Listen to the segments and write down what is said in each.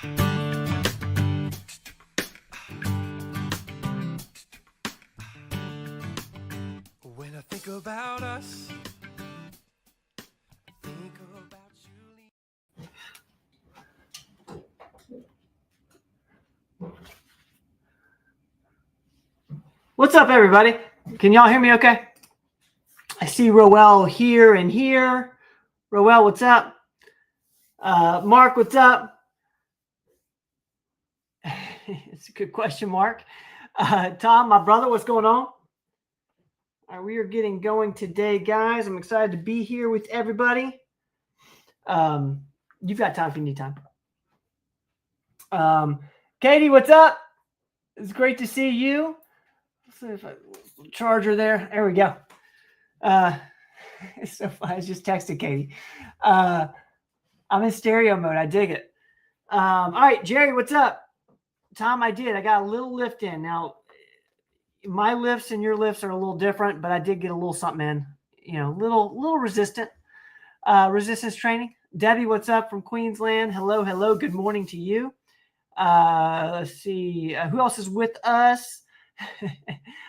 When I think about us, think about you. What's up, everybody? Can y'all hear me okay? I see Roel here and here. Roel, what's up? Mark, what's up? It's a good question, Mark. Tom, my brother, what's going on? We are getting going today, guys. I'm excited to be here with everybody. You've got time if you need time. Katie, what's up? It's great to see you. Let's see if charger there. There we go. It's so funny. I just texted Katie. I'm in stereo mode. I dig it. All right, Jerry, what's up? Tom, I did. I got a little lift in. Now, my lifts and your lifts are a little different, but I did get a little something in. You know, little resistance training. Debbie, what's up from Queensland? Hello, hello. Good morning to you. Let's see. Who else is with us?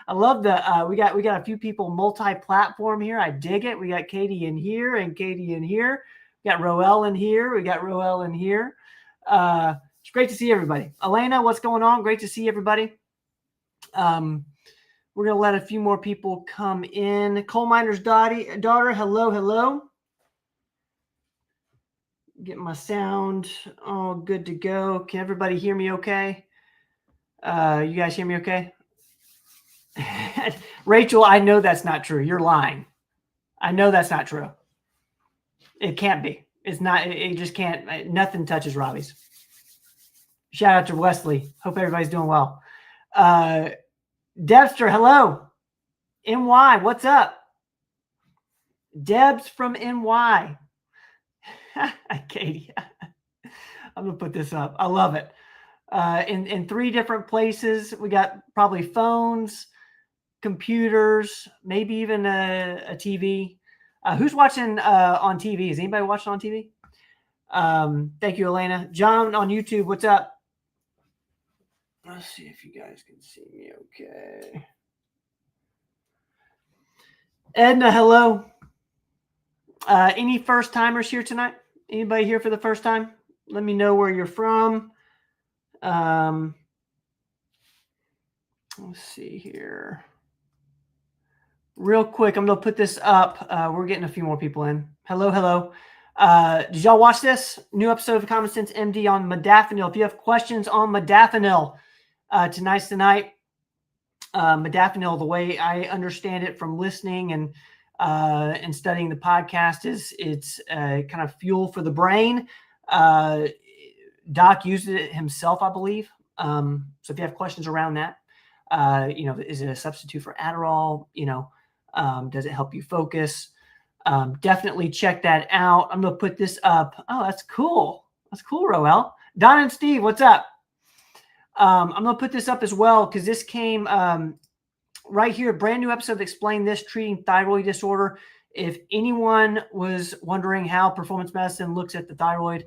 I love the we got a few people multi-platform here. I dig it. We got Katie in here and Katie in here. We got Roel in here. We got Roel in here. It's great to see everybody. Elena, what's going on? Great to see everybody. We're gonna let a few more people come in. Coal miner's daughter. Hello, hello. Get my sound all good to go. Can everybody hear me okay? You guys hear me okay? Rachel, I know that's not true. You're lying. I know that's not true. It can't be. It's not. It just can't. Nothing touches Robbie's. Shout out to Wesley. Hope everybody's doing well. Debster, hello. NY, what's up? Debs from NY. Katie. I'm going to put this up. I love it. In 3 different places. We got probably phones, computers, maybe even a TV. Who's watching on TV? Is anybody watching on TV? Thank you, Elena. John on YouTube, what's up? Let's see if you guys can see me okay. Edna, hello. Any first timers here tonight? Anybody here for the first time? Let me know where you're from. Let's see here. Real quick, I'm going to put this up. We're getting a few more people in. Hello, hello. Did y'all watch this? New episode of Common Sense MD on modafinil. If you have questions on modafinil, tonight's the night. Modafinil, the way I understand it from listening and studying the podcast, is it's kind of fuel for the brain. Doc used it himself, I believe. So if you have questions around that, is it a substitute for Adderall? Does it help you focus? Definitely check that out. I'm going to put this up. Oh, that's cool. That's cool, Roel. Don and Steve, what's up? I'm going to put this up as well because this came right here. Brand new episode of Explain This, Treating Thyroid Disorder. If anyone was wondering how performance medicine looks at the thyroid,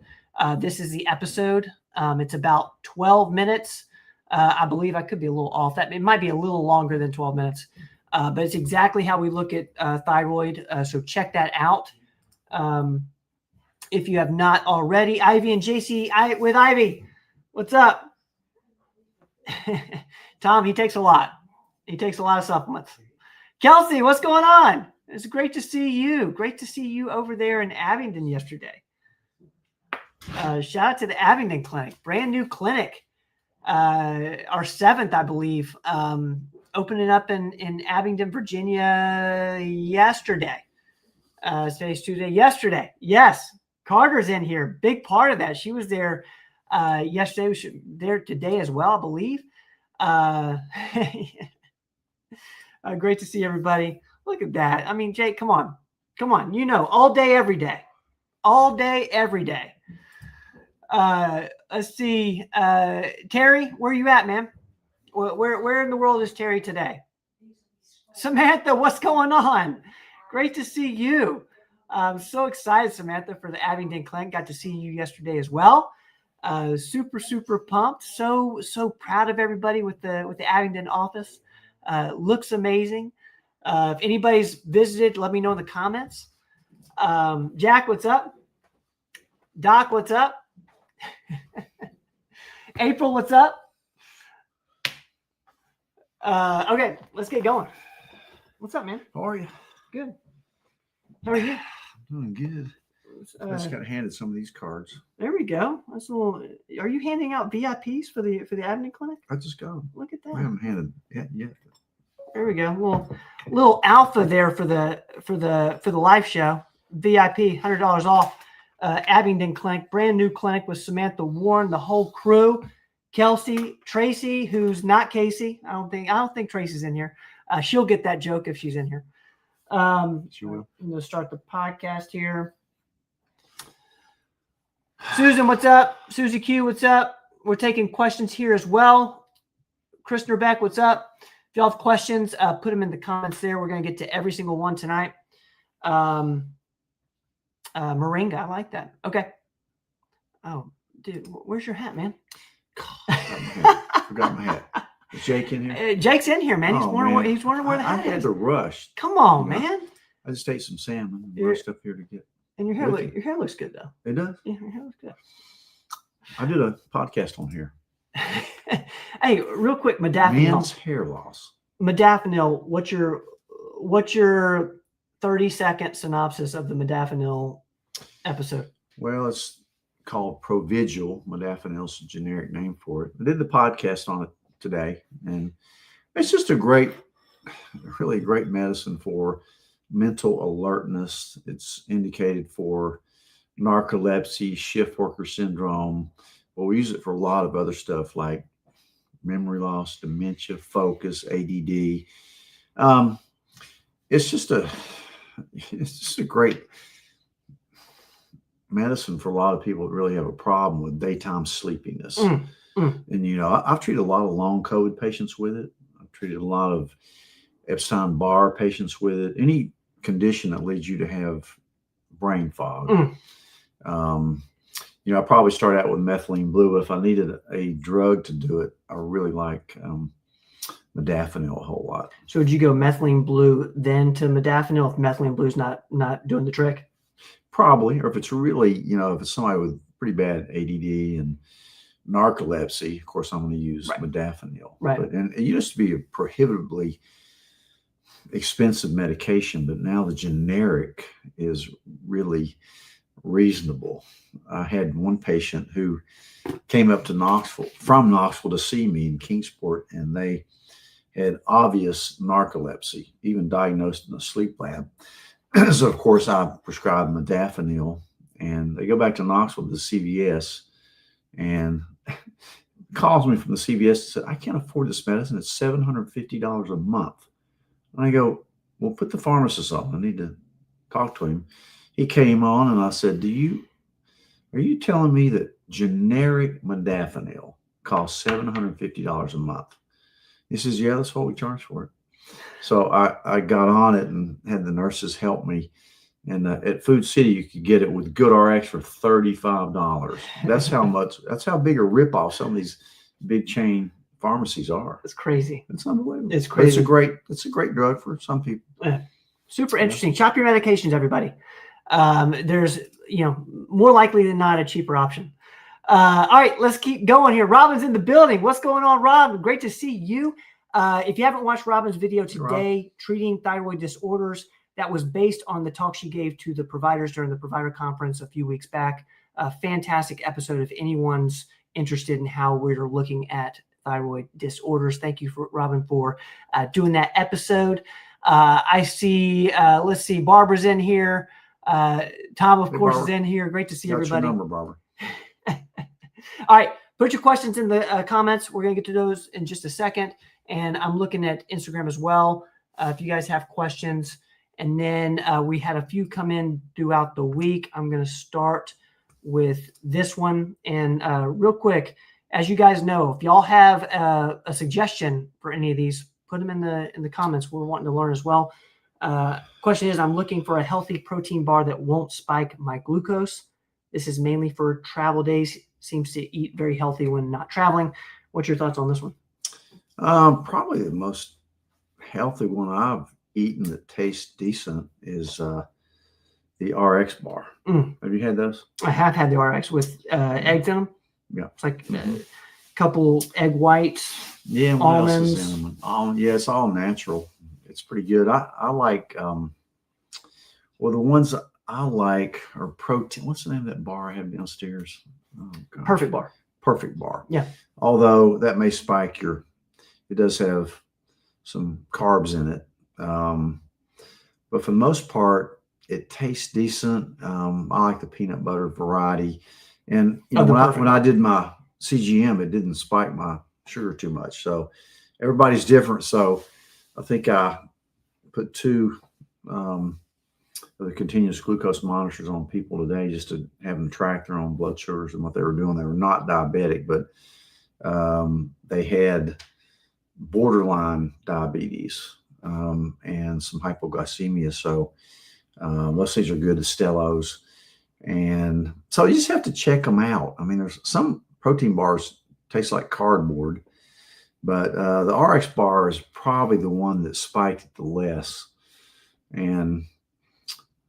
this is the episode. It's about 12 minutes. I believe I could be a little off. That it might be a little longer than 12 minutes. But it's exactly how we look at thyroid. So check that out. If you have not already. Ivy and JC with Ivy. What's up? Tom, he takes a lot. He takes a lot of supplements. Kelsey, what's going on? It's great to see you. Great to see you over there in Abingdon yesterday. Shout out to the Abingdon Clinic. Brand new clinic. Our 7th, I believe. Opening up in Abingdon, Virginia yesterday. Today's Tuesday. Yesterday. Yes. Carter's in here. Big part of that. She was there yesterday. She was there today as well, I believe. Great to see everybody. Look at that. I mean, Jake, come on. Come on. All day, every day. All day, every day. Let's see. Terry, where are you at, man? Where in the world is Terry today? Samantha, what's going on? Great to see you. I'm so excited, Samantha, for the Abingdon Clinic. Got to see you yesterday as well. Super pumped. So proud of everybody with the Abingdon office. Looks amazing. If anybody's visited, let me know in the comments. Jack, what's up? Doc, what's up? April, what's up? Okay, let's get going. What's up, man? How are you? Good. How are you? Doing good. I just got handed some of these cards. There we go. That's a little. Are you handing out VIPs for the Abingdon Clinic? I just got them. Look at that. I haven't handed yet. There we go. Little alpha there for the live show. VIP, $100 off. Abingdon Clinic, brand new clinic with Samantha Warren, the whole crew. Kelsey, Tracy, who's not Casey. I don't think Tracy's in here. She'll get that joke if she's in here. She will. I'm going to start the podcast here. Susan, what's up? Susie Q, what's up? We're taking questions here as well. Chris Nerbeck, what's up? If y'all have questions, put them in the comments there. We're going to get to every single one tonight. Moringa, I like that. Okay. Oh, dude, where's your hat, man? Forgot my hat. Is Jake in here? Jake's in here, man. He's wondering where the hat I had is. to rush. Come on, man. I just ate some salmon and rushed up here to get. And your hair looks good though. It does? Yeah, your hair looks good. I did a podcast on here. Hey, real quick, modafinil. Men's hair loss. Modafinil, what's your 30-second synopsis of the modafinil episode? Well, it's called Provigil. Modafinil is a generic name for it. I did the podcast on it today, and it's just really great medicine for mental alertness. It's indicated for narcolepsy, shift worker syndrome. Well, we use it for a lot of other stuff like memory loss, dementia, focus, ADD. It's just a great medicine for a lot of people that really have a problem with daytime sleepiness. And, I've treated a lot of long COVID patients with it. I've treated a lot of Epstein-Barr patients with it. Any condition that leads you to have brain fog. I probably start out with methylene blue, but if I needed a drug to do it, I really like modafinil a whole lot. So would you go methylene blue then to modafinil if methylene blue is not doing the trick? Probably, or if it's really, if it's somebody with pretty bad ADD and narcolepsy, of course, I'm going to use modafinil. Right. And it used to be a prohibitively expensive medication, but now the generic is really reasonable. I had one patient who came up to from Knoxville to see me in Kingsport, and they had obvious narcolepsy, even diagnosed in a sleep lab. So, of course, I prescribed modafinil, and they go back to Knoxville to the CVS, and calls me from the CVS and said, I can't afford this medicine. It's $750 a month. And I go, well, put the pharmacist on. I need to talk to him. He came on, and I said, are you telling me that generic modafinil costs $750 a month? He says, yeah, that's what we charge for it. So I got on it and had the nurses help me. And at Food City, you could get it with GoodRx for $35. That's how big a ripoff some of these big chain pharmacies are. It's crazy. It's unbelievable. It's crazy. It's a great drug for some people. Super interesting. Shop your medications, everybody. There's, more likely than not a cheaper option. All right, let's keep going here. Robin's in the building. What's going on, Rob? Great to see you. If you haven't watched Robin's video today, treating thyroid disorders, that was based on the talk she gave to the providers during the provider conference a few weeks back. A fantastic episode if anyone's interested in how we're looking at thyroid disorders. Thank you, Robin, for doing that episode. I see, let's see, Barbara's in here. Tom, of course, is in here. Great to see everybody. Your number, Barbara. All right, put your questions in the comments. We're going to get to those in just a second. And I'm looking at Instagram as well. If you guys have questions. And then we had a few come in throughout the week. I'm going to start with this one. And real quick, as you guys know, if y'all have a suggestion for any of these, put them in the comments. We're wanting to learn as well. Question is, I'm looking for a healthy protein bar that won't spike my glucose. This is mainly for travel days. seems to eat very healthy when not traveling. What's your thoughts on this one? Probably the most healthy one I've eaten that tastes decent is the RX bar. Have you had those? I have had the RX with eggs in them. Yeah. It's like a couple egg whites. Yeah, what almonds. else is in them? Yeah, it's all natural. It's pretty good. I like, well, the ones I like are protein. What's the name of that bar I have downstairs? Oh, gosh. Perfect bar. Perfect bar. Yeah. Although that may spike it does have some carbs in it. But for the most part, it tastes decent. I like the peanut butter variety. And when I did my CGM, it didn't spike my sugar too much. So everybody's different. So I think I put 2 of the continuous glucose monitors on people today just to have them track their own blood sugars and what they were doing. They were not diabetic, but they had borderline diabetes and some hypoglycemia. So those things are good, Stellos. And so you just have to check them out. I mean, there's some protein bars taste like cardboard, but the RX bar is probably the one that spiked it the less and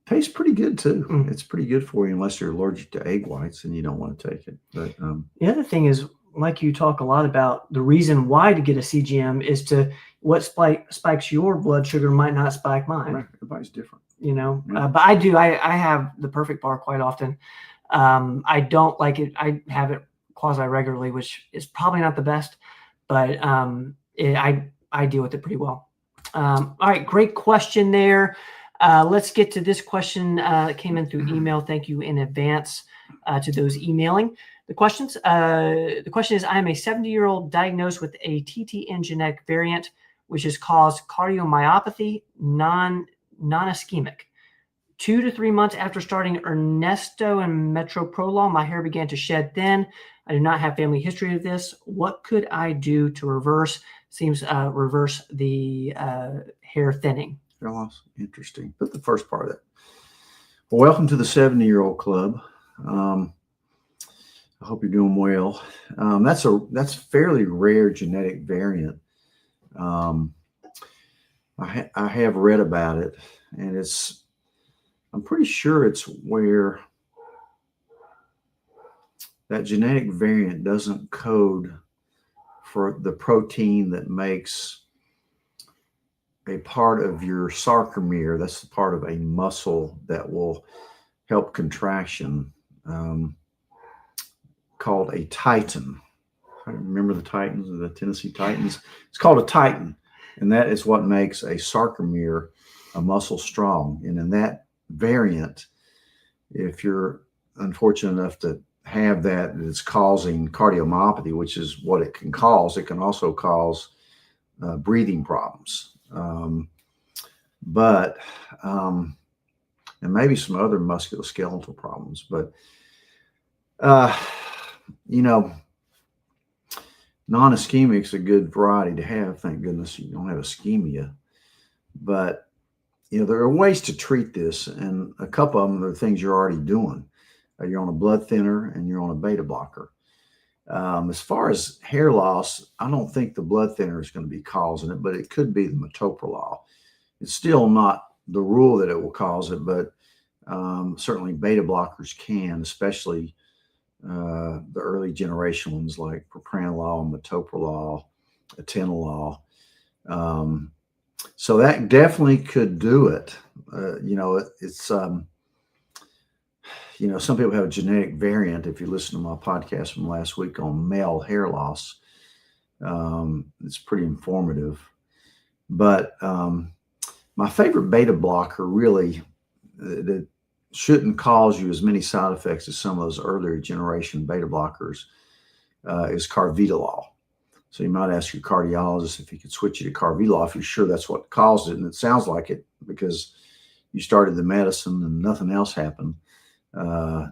tastes pretty good too. It's pretty good for you unless you're allergic to egg whites and you don't want to take it. But the other thing is, like you talk a lot about, the reason why to get a CGM is to what spikes your blood sugar might not spike mine. right, everybody's different. Yeah. Yeah. I have the Perfect bar quite often. I don't like it. I have it quasi regularly, which is probably not the best, but I deal with it pretty well. All right, great question there. Let's get to this question that came in through email. Thank you in advance to those emailing. The question is, I am a 70-year-old diagnosed with a TTN genetic variant, which has caused cardiomyopathy, non-ischemic. 2 to 3 months after starting Ernesto and metoprolol, my hair began to shed thin. I do not have family history of this. What could I do to reverse the hair thinning? Hair loss. Interesting. Put the first part of that. Well, welcome to the 70-year-old club. I hope you're doing well. That's a fairly rare genetic variant. I have read about it, and I'm pretty sure it's where that genetic variant doesn't code for the protein that makes a part of your sarcomere. That's the part of a muscle that will help contraction, called a titan. I remember the Titans, the Tennessee Titans. It's called a titan, and that is what makes a sarcomere, a muscle, strong. And in that variant, if you're unfortunate enough to have that, it's causing cardiomyopathy, which is what it can cause. It can also cause breathing problems, and maybe some other musculoskeletal problems. But non-ischemic is a good variety to have. Thank goodness you don't have ischemia. But there are ways to treat this, and a couple of them are things you're already doing. You're on a blood thinner and you're on a beta blocker. As far as hair loss, I don't think the blood thinner is going to be causing it, but it could be the metoprolol. It's still not the rule that it will cause it, but certainly beta blockers can, especially the early generation ones like propranolol, metoprolol, atenolol. So that definitely could do it. It's some people have a genetic variant. If you listen to my podcast from last week on male hair loss, it's pretty informative. But my favorite beta blocker really that shouldn't cause you as many side effects as some of those earlier generation beta blockers is carvedilol. So you might ask your cardiologist if he could switch you to carvedilol if you're sure that's what caused it. And it sounds like it because you started the medicine and nothing else happened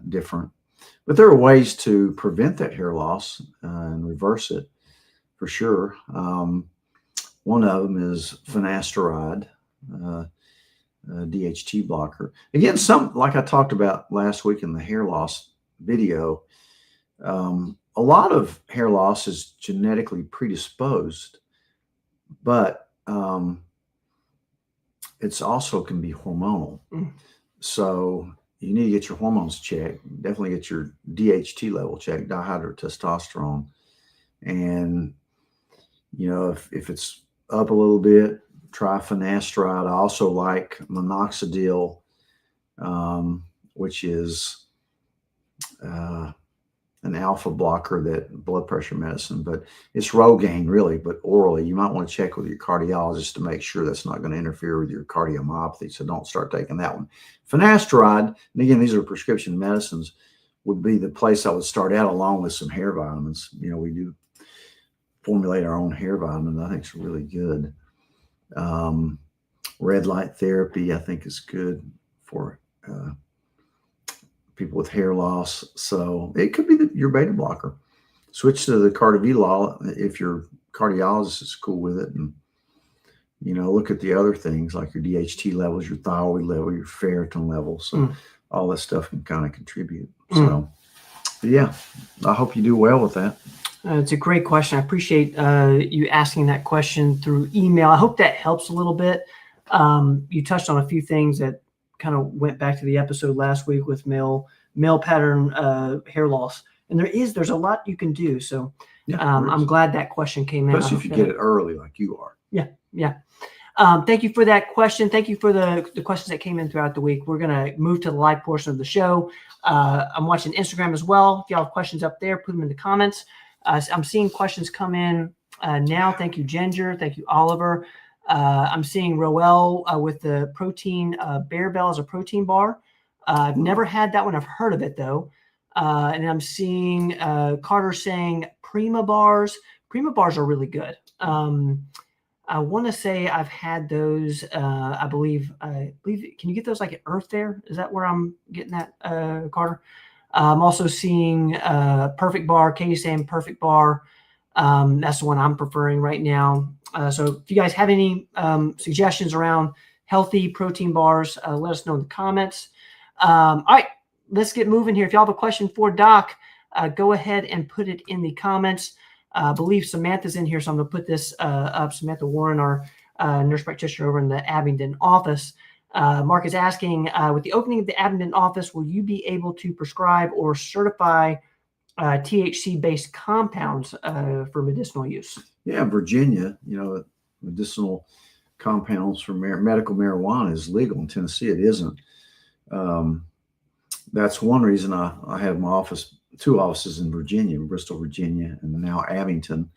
different. But there are ways to prevent that hair loss and reverse it for sure. One of them is finasteride, DHT blocker. Again, like I talked about last week in the hair loss video, A lot of hair loss is genetically predisposed, but it's also can be hormonal. Mm. So you need to get your hormones checked. Definitely get your DHT level checked, dihydrotestosterone. And, if it's up a little bit, try finasteride. I also like minoxidil, which is an alpha blocker, that blood pressure medicine, but it's Rogaine really, but orally. You might want to check with your cardiologist to make sure that's not going to interfere with your cardiomyopathy. So don't start taking that one. Finasteride, and again, these are prescription medicines, would be the place I would start out, along with some hair vitamins. We do formulate our own hair vitamin. I think it's really good. Red light therapy, I think, is good for people with hair loss. So it could be your beta blocker. Switch to the cardaviol if your cardiologist is cool with it, and look at the other things like your DHT levels, your thyroid level, your ferritin levels. So all this stuff can kind of contribute. So yeah, I hope you do well with that. It's a great question. I appreciate you asking that question through email. I hope that helps a little bit. You touched on a few things that kind of went back to the episode last week with male pattern hair loss, and there's a lot you can do. So Yeah, I'm glad that question came in. Especially if you get it early like you are. Yeah. Thank you for that question. Thank you for the questions that came in throughout the week. We're going to move to the live portion of the show. I'm watching Instagram as well. If y'all have questions up there, put them in the comments. I'm seeing questions come in now. Thank you, Ginger. Thank you, Oliver. I'm seeing Roel with the protein Bear Bell as a protein bar. I've never had that one. I've heard of it though. And I'm seeing Carter saying Prima bars. Prima bars are really good. I want to say I've had those. I believe. Can you get those like at Earth Fair? Is that where I'm getting that, Carter? I'm also seeing Perfect Bar. Katie's saying Perfect Bar. That's the one I'm preferring right now. So if you guys have any suggestions around healthy protein bars, let us know in the comments. All right, let's get moving here. If y'all have a question for Doc, go ahead and put it in the comments. I believe Samantha's in here, so I'm going to put this up. Samantha Warren, our nurse practitioner over in the Abingdon office. Mark is asking, with the opening of the Abingdon office, will you be able to prescribe or certify THC-based compounds for medicinal use? Yeah, Virginia, medicinal compounds for medical marijuana is legal. In Tennessee, it isn't. That's one reason I have my two offices in Virginia, Bristol, Virginia, and now Abington.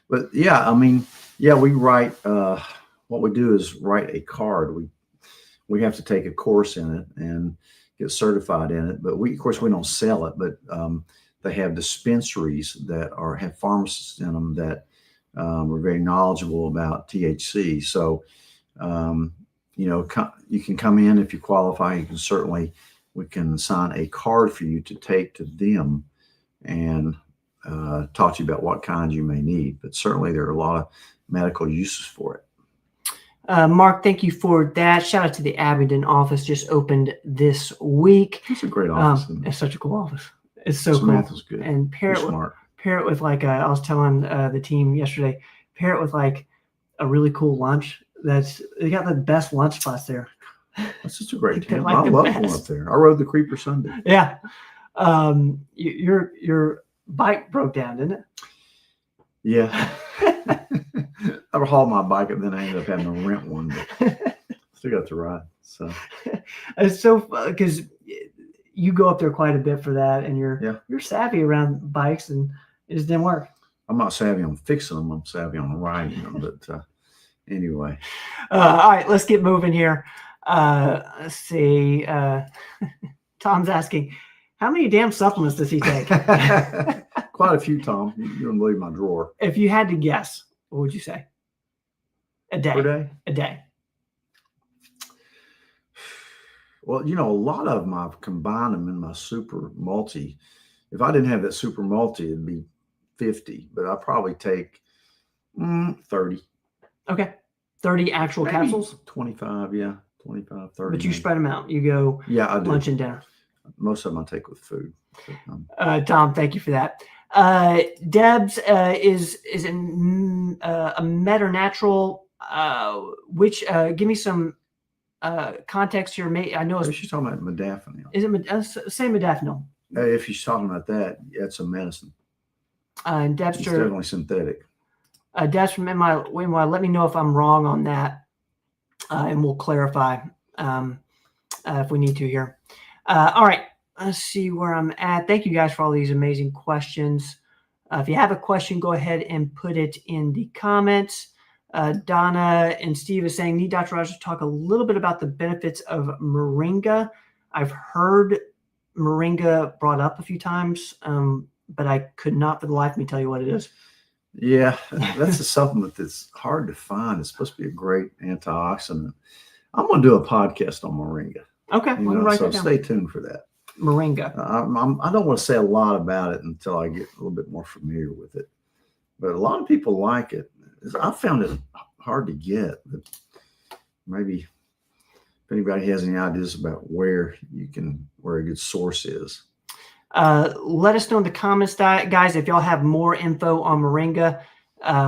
But yeah, we write, what we do is write a card. We have to take a course in it and get certified in it. But of course, we don't sell it, but they have dispensaries that have pharmacists in them that are very knowledgeable about THC. So, you can come in if you qualify. We can sign a card for you to take to them and talk to you about what kinds you may need. But certainly there are a lot of medical uses for it. Mark, thank you for that. Shout out to the Abingdon office, just opened this week. It's a great office. It's such a cool office. It's so Samantha's cool. good. And pair it with like I was telling the team yesterday, pair it with like a really cool lunch. They got the best lunch spots there. That's just a great town. Like I love going up there. I rode the Creeper Sunday. Yeah. Your bike broke down, didn't it? Yeah. I hauled my bike and then I ended up having to rent one, but still got to ride. So it's so fun because you go up there quite a bit for that, and you're savvy around bikes, and it just didn't work. I'm not savvy on fixing them. I'm savvy on riding them. But anyway. All right, let's get moving here. Let's see. Tom's asking, how many damn supplements does he take? Quite a few, Tom. You don't believe my drawer. If you had to guess, what would you say? A day. Per day? A day. Well, a lot of them I've combined them in my super multi. If I didn't have that super multi, it'd be 50, but I probably take 30. Okay. 30 actual Maybe capsules? 25, yeah. 25, 30. But you spread them out. You go I do. lunch and dinner. most of them I take with food. Tom, thank you for that. Debs is a Meternatural. Which give me some context here. I know She's talking about modafinil. Is it say modafinil? If she's talking about that, that's a medicine. And Debs, it's definitely synthetic. Debs from MY, let me know if I'm wrong on that, and we'll clarify if we need to here. All right. Let's see where I'm at. Thank you guys for all these amazing questions. If you have a question, go ahead and put it in the comments. Donna and Steve is saying, need Dr. Rogers to talk a little bit about the benefits of moringa. I've heard moringa brought up a few times, but I could not for the life of me tell you what it is. Yeah, that's a supplement that's hard to find. It's supposed to be a great antioxidant. I'm going to do a podcast on moringa. Okay. So stay tuned for that. Moringa. I don't want to say a lot about it until I get a little bit more familiar with it. But a lot of people like it. I found it hard to get. But maybe if anybody has any ideas about where a good source is. Let us know in the comments, guys, if y'all have more info on moringa.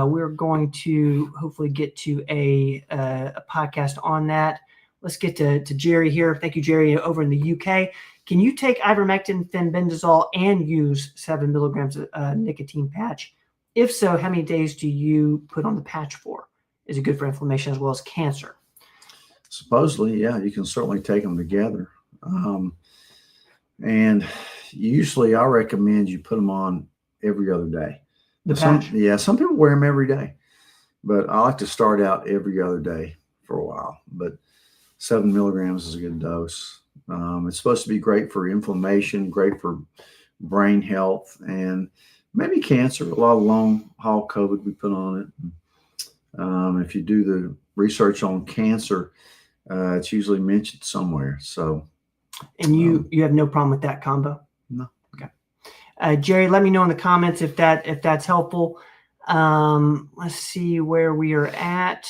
We're going to hopefully get to a podcast on that. Let's get to Jerry here. Thank you, Jerry, over in the UK. Can you take ivermectin, fenbendazole, and use 7 milligrams of nicotine patch? If so, how many days do you put on the patch for? Is it good for inflammation as well as cancer? Supposedly, yeah, you can certainly take them together. And usually I recommend you put them on every other day. Some people wear them every day, but I like to start out every other day for a while. But 7 milligrams is a good dose. It's supposed to be great for inflammation, great for brain health, and maybe cancer. A lot of long haul COVID we put on it. If you do the research on cancer, it's usually mentioned somewhere. So, and you have no problem with that combo? No. Okay. Jerry, let me know in the comments if that's helpful. Let's see where we are at.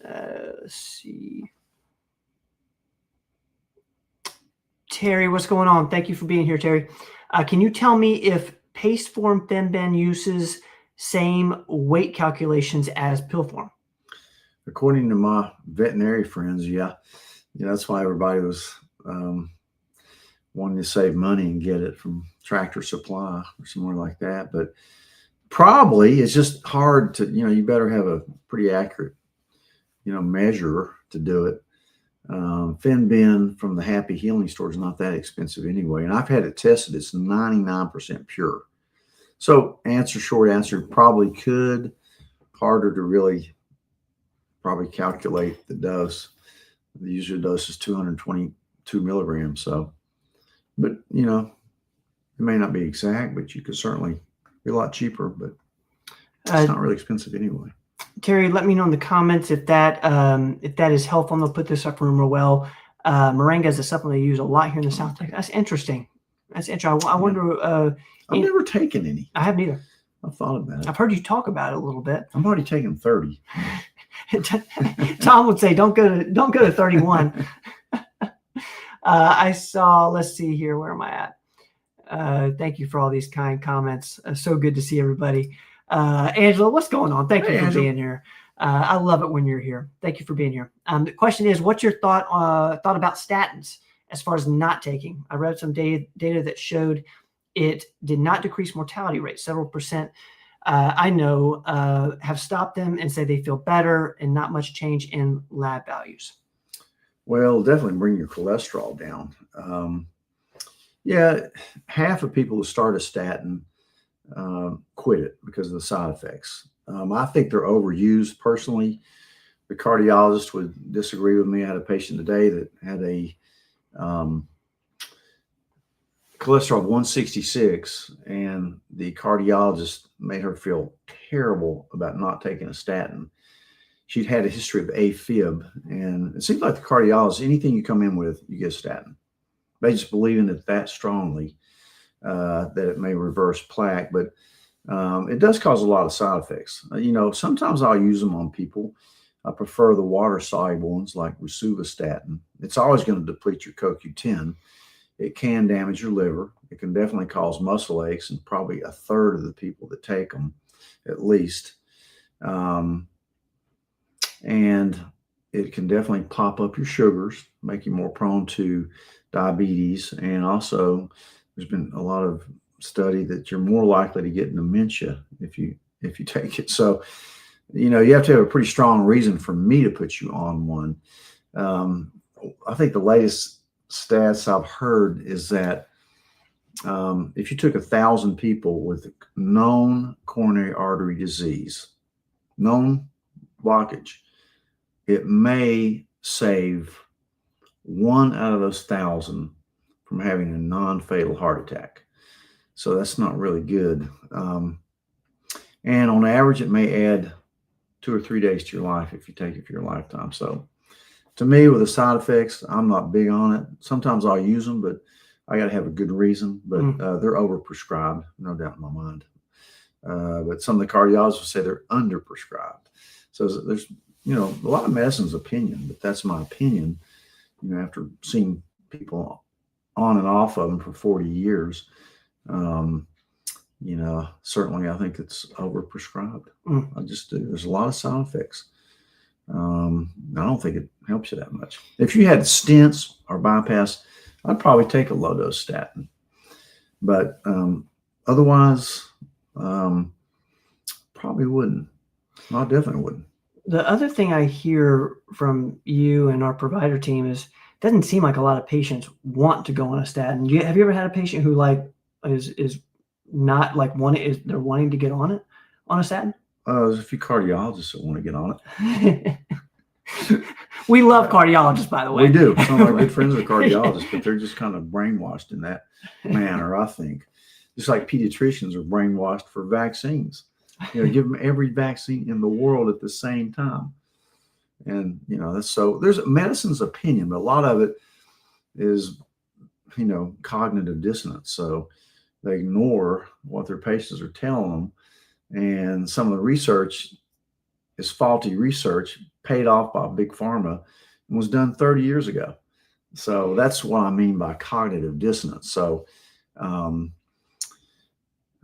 Let's see. Terry, what's going on? Thank you for being here, Terry. Can you tell me if paste form Fenben uses same weight calculations as pill form? According to my veterinary friends, yeah. That's why everybody was wanting to save money and get it from Tractor Supply or somewhere like that. But probably it's just hard to, you better have a pretty accurate, measure to do it. Fenben from the Happy Healing store is not that expensive anyway. And I've had it tested. It's 99% pure. So short answer, probably could. Harder to really probably calculate the dose. The usual dose is 222 milligrams. So, but, it may not be exact, but you could certainly be a lot cheaper, but it's not really expensive anyway. Terry, let me know in the comments if that is helpful. I'm going to put this up real well. Moringa is a supplement they use a lot here in the South Texas. That's interesting. I wonder. I've never taken any. I haven't either. I've thought about it. I've heard you talk about it a little bit. I'm already taking 30. Tom would say, "Don't go to 31." I saw. Let's see here. Where am I at? Thank you for all these kind comments. So good to see everybody. Angela, what's going on? Thank you for being here. I love it when you're here. Thank you for being here. The question is, what's your thought about statins as far as not taking? I read some data that showed it did not decrease mortality rate. Several percent I know have stopped them and say they feel better and not much change in lab values. Well, definitely bring your cholesterol down. Half of people who start a statin quit it because of the side effects. I think they're overused personally. The cardiologist would disagree with me. I had a patient today that had a cholesterol of 166, and the cardiologist made her feel terrible about not taking a statin. She'd had a history of AFib, and it seems like the cardiologist, anything you come in with, you get a statin. They just believe in it that strongly that it may reverse plaque, but it does cause a lot of side effects. Sometimes I'll use them on people. I prefer the water-soluble ones like rosuvastatin. It's always going to deplete your CoQ10. It can damage your liver. It can definitely cause muscle aches, and probably a third of the people that take them, at least. And it can definitely pop up your sugars, make you more prone to diabetes. And also, there's been a lot of study that you're more likely to get dementia if you take it. So, you have to have a pretty strong reason for me to put you on one. I think the latest stats I've heard is that if you took 1,000 people with known coronary artery disease, known blockage, it may save 1 out of those 1,000 from having a non-fatal heart attack. So that's not really good. And on average, it may add 2 or 3 days to your life if you take it for your lifetime. So to me, with the side effects, I'm not big on it. Sometimes I'll use them, but I got to have a good reason. But they're overprescribed, no doubt in my mind. But some of the cardiologists say they're underprescribed. So there's, a lot of medicine's opinion, but that's my opinion. After seeing people on and off of them for 40 years, certainly I think it's overprescribed. I just do. There's a lot of side effects. I don't think it helps you that much. If you had stents or bypass, I'd probably take a low dose statin. But otherwise, probably wouldn't. I definitely wouldn't. The other thing I hear from you and our provider team is it doesn't seem like a lot of patients want to go on a statin. Have you ever had a patient who is not they're wanting to get on a statin? There's a few cardiologists that want to get on it. We love cardiologists, by the way. We do. Some of my good friends are cardiologists, but they're just kind of brainwashed in that manner, I think. Just like pediatricians are brainwashed for vaccines. Give them every vaccine in the world at the same time. And, there's medicine's opinion, but a lot of it is, cognitive dissonance. So they ignore what their patients are telling them. And some of the research is faulty research paid off by Big Pharma and was done 30 years ago. So that's what I mean by cognitive dissonance. So,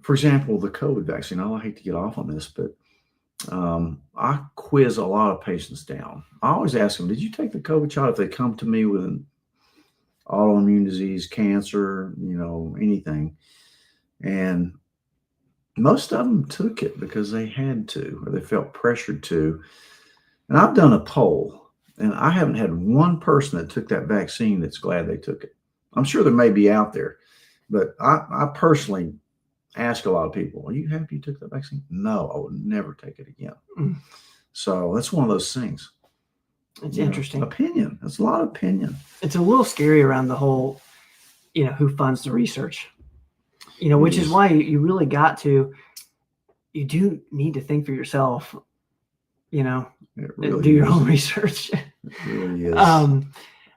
for example, the COVID vaccine, I hate to get off on this, but I quiz a lot of patients down. I always ask them, did you take the COVID shot? If they come to me with an autoimmune disease, cancer, anything. And most of them took it because they had to, or they felt pressured to. And I've done a poll, and I haven't had one person that took that vaccine that's glad they took it. I'm sure there may be out there, but I personally ask a lot of people, are you happy you took that vaccine? No, I would never take it again. So that's one of those things. It's interesting. Opinion. That's a lot of opinion. It's a little scary around the whole, who funds the research, which is why you really you do need to think for yourself, really do your own research. It really is.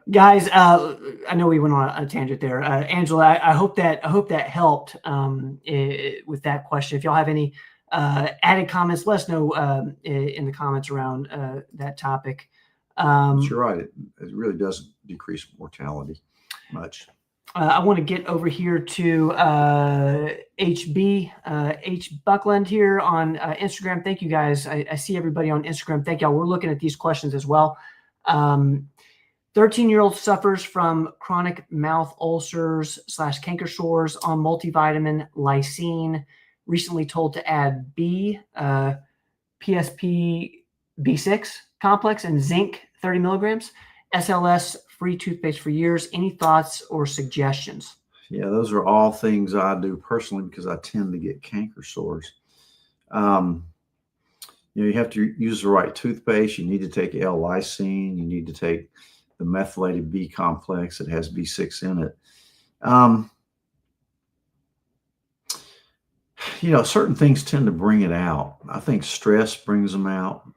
Guys, I know we went on a tangent there. Angela, I hope that helped with that question. If y'all have any added comments, let us know in the comments around that topic. You're right. It really doesn't decrease mortality much. I want to get over here to H Buckland here on Instagram. Thank you, guys. I see everybody on Instagram. Thank y'all. We're looking at these questions as well. 13-year-old suffers from chronic mouth ulcers / canker sores on multivitamin lysine. Recently told to add PSP B6 complex and zinc 30 milligrams. SLS free toothpaste for years. Any thoughts or suggestions? Yeah, those are all things I do personally because I tend to get canker sores. You have to use the right toothpaste. You need to take L-lysine. You need to take the methylated B complex. It has B6 in it. Certain things tend to bring it out. I think stress brings them out.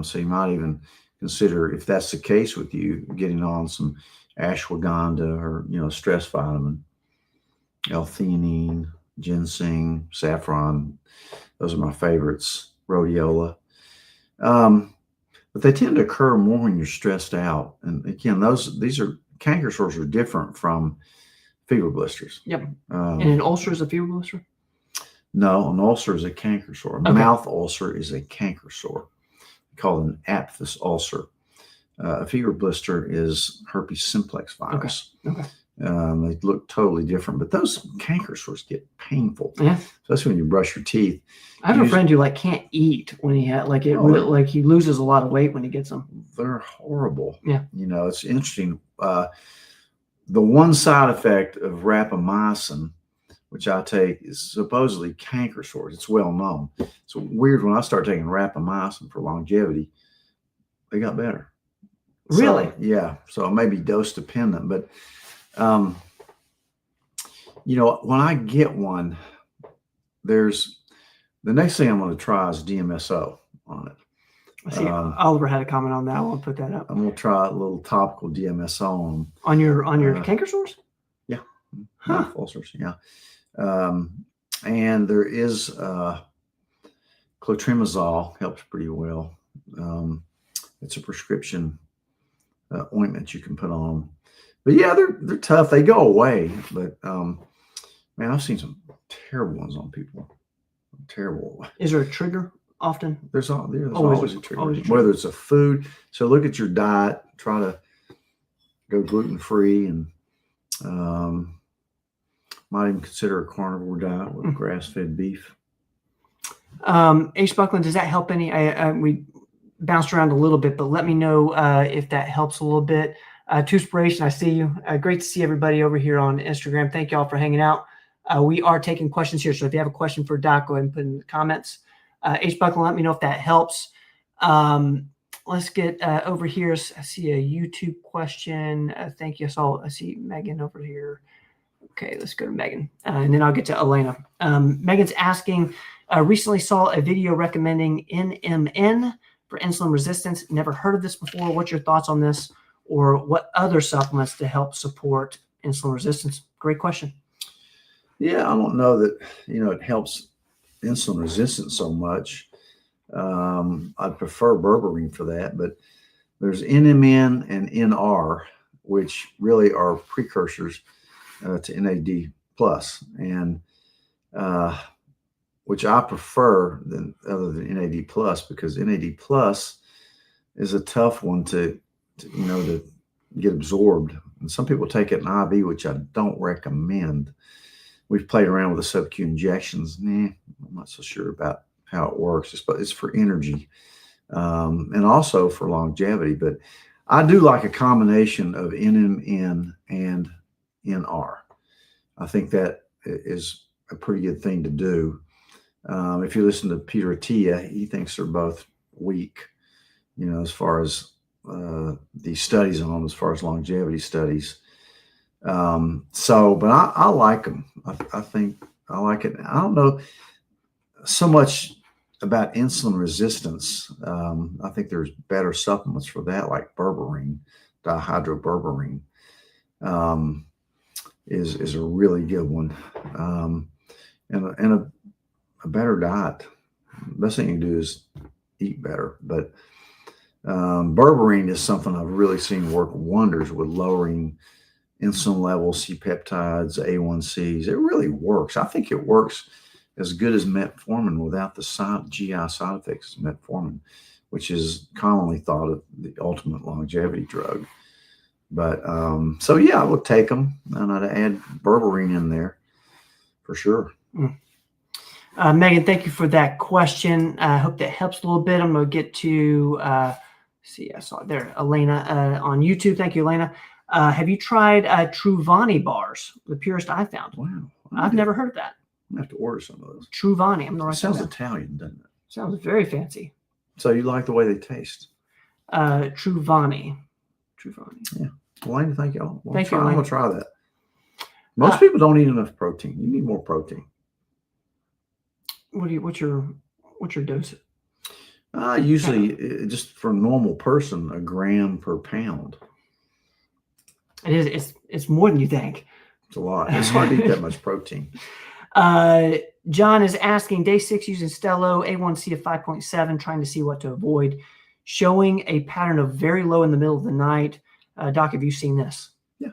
So you might even consider, if that's the case with you, getting on some ashwagandha or, stress vitamin, L-theanine, ginseng, saffron. Those are my favorites, rhodiola. But they tend to occur more when you're stressed out. And again, these canker sores are different from fever blisters. Yep. And an ulcer is a fever blister? No, an ulcer is a canker sore. A mouth ulcer is a canker sore. We call it an aphthous ulcer. A fever blister is herpes simplex virus. Okay. They look totally different, but those canker sores get painful. Yeah. Especially when you brush your teeth. I have a friend who like can't eat when he had like like he loses a lot of weight when he gets them. They're horrible. Yeah. You know, it's interesting. The one side effect of rapamycin, which I take, is supposedly canker sores. It's well known. It's weird when I started taking rapamycin for longevity, they got better. Really? So, yeah. So it may be dose dependent, but you know, when I get one, there's the next thing I'm going to try is DMSO on it. I see. Oliver had a comment on that. I want to put that up. I'm going to try a little topical DMSO on your canker sores. Yeah. Mouth ulcers. Yeah. And there is clotrimazole, helps pretty well. It's a prescription ointment you can put on them. But yeah, they're tough. They go away. But man, I've seen some terrible ones on people. Terrible. Is there a trigger often? There's always a trigger. Always a trigger. Whether it's a food. So look at your diet. Try to go gluten-free and might even consider a carnivore diet with grass-fed beef. H. Buckland, does that help any? We bounced around a little bit, but let me know if that helps a little bit. Twospiration, I see you. Great to see everybody over here on Instagram. Thank you all for hanging out. We are taking questions here, so if you have a question for Doc, go ahead and put in the comments. H. Buckland, let me know if that helps. Let's get over here. I see a YouTube question. Thank you. I see Megan over here. Okay, let's go to Megan, and then I'll get to Elena. Megan's asking, recently saw a video recommending NMN for insulin resistance. Never heard of this before. What's your thoughts on this, or what other supplements to help support insulin resistance? Great question. Yeah, I don't know that, it helps insulin resistance so much. I'd prefer berberine for that, but there's NMN and NR, which really are precursors to NAD plus, and which I prefer other than NAD plus, because NAD plus is a tough one to get absorbed. And some people take it in IV, which I don't recommend. We've played around with the sub-Q injections. I'm not so sure about how it works. It's for energy and also for longevity. But I do like a combination of NMN and NR. I think that is a pretty good thing to do. If you listen to Peter Attia, he thinks they're both weak, as far as these studies on them, as far as longevity studies. But I like them. I think I like it. I don't know so much about insulin resistance. I think there's better supplements for that, like berberine, dihydroberberine, is a really good one. And a better diet. The best thing you can do is eat better. But berberine is something I've really seen work wonders with lowering insulin levels, C-peptides, A1Cs. It really works. I think it works as good as metformin without the GI side effects of metformin, which is commonly thought of the ultimate longevity drug. But so yeah, I would take them, and I'd add berberine in there for sure. Megan, thank you for that question. I hope that helps a little bit. I'm going to get to see. I saw it there, Elena on YouTube. Thank you, Elena. Have you tried Truvani bars? The purest I found. Wow, I've never heard of that. I'm gonna have to order some of those. Truvani. I'm gonna write Sounds that down. Italian, doesn't it? Sounds very fancy. So you like the way they taste? Truvani. Yeah. Elaine, thank you all. Thank you, I'm Elaine. gonna try that. Most people don't eat enough protein. You need more protein. What's your dose? Usually, just for a normal person, 1 gram per pound. It is. It's more than you think. It's a lot. It's hard to eat that much protein. John is asking, day 6 using Stello, A1C of 5.7, trying to see what to avoid. Showing a pattern of very low in the middle of the night. Doc, have you seen this? Yeah.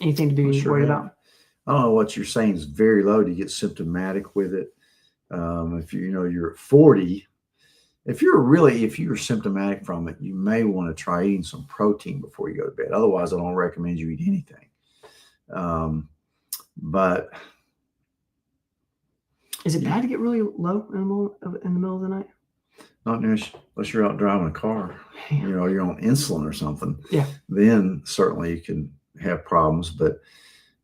Anything to be I sure worried have. about? I don't know what you're saying is very low to get symptomatic with it. If you're at 40, if you're symptomatic from it, you may want to try eating some protein before you go to bed. Otherwise, I don't recommend you eat anything. But Is it bad to get really low in the middle of the night? not unless you're out driving a car, you're on insulin or something. Yeah. Then certainly you can have problems. But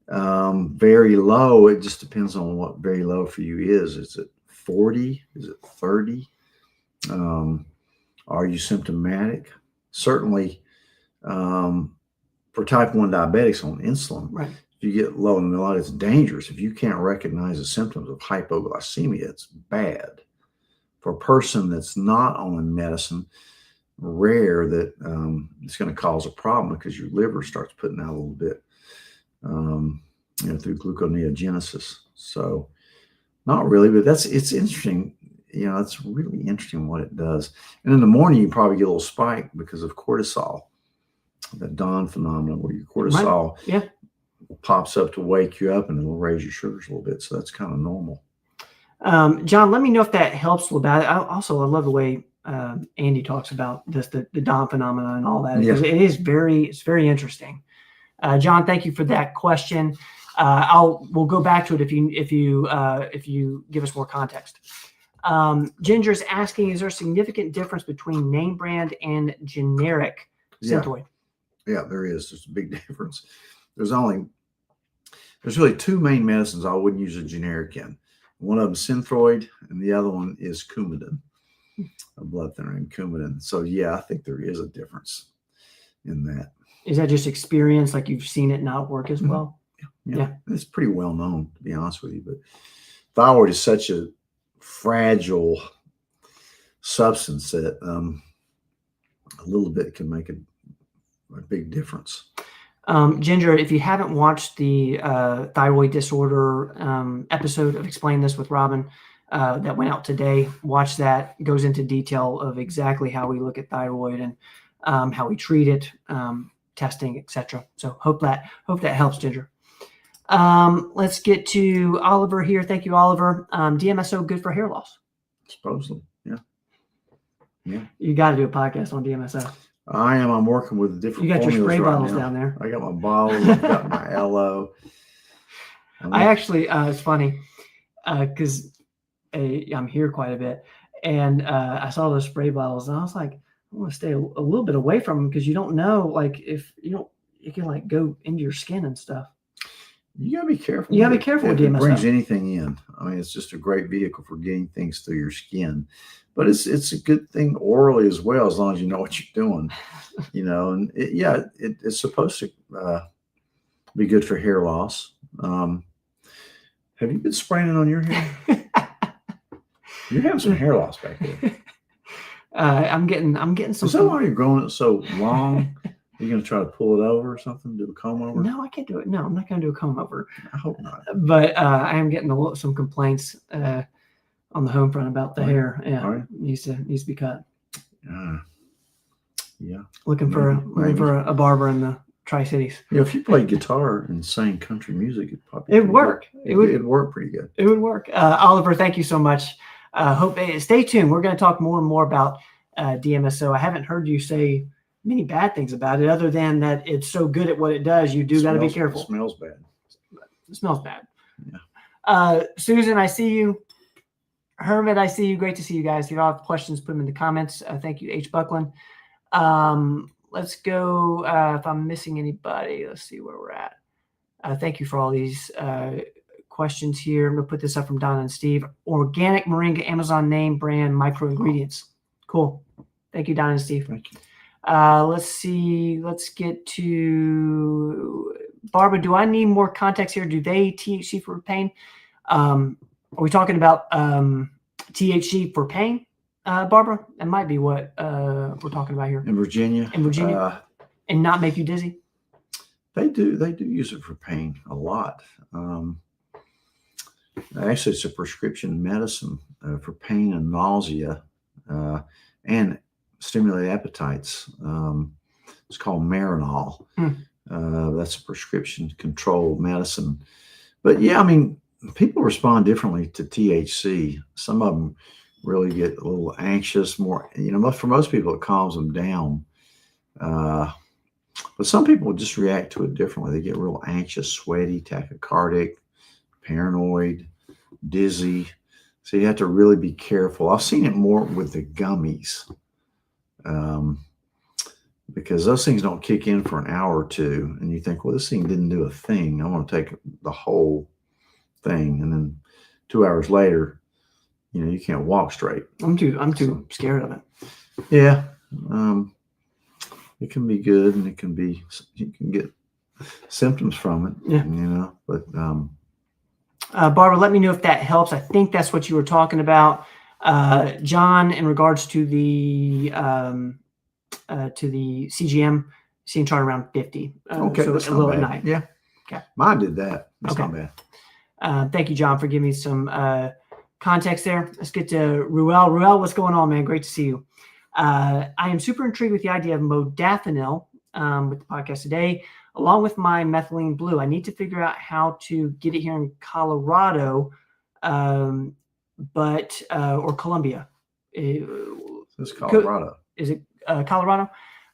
very low, it just depends on what very low for you is. Is it 40? Is it 30? Are you symptomatic? Certainly, for type 1 diabetics on insulin, Right. if you get low in the middle, it's dangerous. If you can't recognize the symptoms of hypoglycemia, it's bad. For a person that's not on a medicine, rare that it's going to cause a problem because your liver starts putting out a little bit through gluconeogenesis. So not really, but it's interesting. It's really interesting what it does. And in the morning, you probably get a little spike because of cortisol, that dawn phenomenon where your cortisol pops up to wake you up and it'll raise your sugars a little bit. So that's kind of normal. John, let me know if that helps a little bit. I love the way Andy talks about this, the dawn phenomenon and all that, because it's very interesting. John, thank you for that question. We'll go back to it if you give us more context. Ginger's asking, is there a significant difference between name brand and generic Synthroid? Yeah, there is. There's a big difference. There's really two main medicines I wouldn't use a generic in. One of them is Synthroid, and the other one is Coumadin, a blood thinner named Coumadin. So yeah, I think there is a difference in that. Is that just experience, like you've seen it not work as well? Yeah. It's pretty well known, to be honest with you. But thyroid is such a fragile substance that a little bit can make a big difference. Ginger, if you haven't watched the thyroid disorder episode of Explain This with Robin that went out today, watch that. It goes into detail of exactly how we look at thyroid and how we treat it, testing, etc. So hope that helps, Ginger. Let's get to Oliver here. Thank you, Oliver. DMSO good for hair loss? Supposedly, yeah. You got to do a podcast on DMSO. I am. I'm working with different. You got your spray bottles now. down there. I got my bottles. I've got my LO. I actually, it's funny because I'm here quite a bit, and I saw those spray bottles, and I was like, I want to stay a little bit away from them because you don't know, like if it can like go into your skin and stuff. You gotta be careful. You gotta be careful with DMSO. It brings anything in. I mean, it's just a great vehicle for getting things through your skin. But it's a good thing orally as well, as long as you know what you're doing, And it's supposed to be good for hair loss. Have you been spraying it on your hair? You're having some hair loss back there. I'm getting some. Is that why you're growing it so long? You're gonna try to pull it over or something? Do a comb over? No, I can't do it. No, I'm not gonna do a comb over. I hope not. But I am getting some complaints on the home front about the hair. Yeah, right. needs to be cut. Yeah. Looking for a barber in the Tri-Cities. If you play guitar and sang country music, it'd probably it'd work. It'd work pretty good. It would work. Oliver, thank you so much. Stay tuned. We're going to talk more and more about DMSO. I haven't heard you say many bad things about it, other than that it's so good at what it does. You do got to be careful. It smells bad. It smells bad. Yeah. Susan, I see you. Hermit, I see you. Great to see you guys. If you all have questions, put them in the comments. Thank you, H. Buckland. Let's go. If I'm missing anybody, let's see where we're at. Thank you for all these questions here. I'm going to put this up from Donna and Steve. Organic Moringa, Amazon name brand, micro ingredients. Cool. Thank you, Donna and Steve. Thank you. Let's see. Let's get to Barbara. Do I need more context here? Do they THC for pain? Are we talking about THC for pain, Barbara? That might be what we're talking about here. In Virginia. And not make you dizzy? They do use it for pain a lot. Actually, it's a prescription medicine for pain and nausea and stimulate appetites. It's called Marinol. That's a prescription controlled medicine. But yeah, I mean, people respond differently to THC. Some of them really get a little anxious, more, for most people, it calms them down. Uh, but some people just react to it differently. They get real anxious, sweaty, tachycardic, paranoid, dizzy. So you have to really be careful. I've seen it more with the gummies. Because those things don't kick in for an hour or two, and you think, well, this thing didn't do a thing. I want to take the whole thing, and then 2 hours later, you can't walk straight. I'm too scared of it. Yeah, it can be good, and you can get symptoms from it. Yeah. But Barbara, let me know if that helps. I think that's what you were talking about, John, in regards to the CGM, seeing chart around 50. okay, so that's a not little bad. at night. Yeah, okay. Mine did that. That's okay. not bad. Thank you, John, for giving me some context there. Let's get to Ruel. Ruel, what's going on, man? Great to see you. I am super intrigued with the idea of modafinil with the podcast today, along with my methylene blue. I need to figure out how to get it here in Colorado, or Columbia. It's Colorado. Is it Colorado?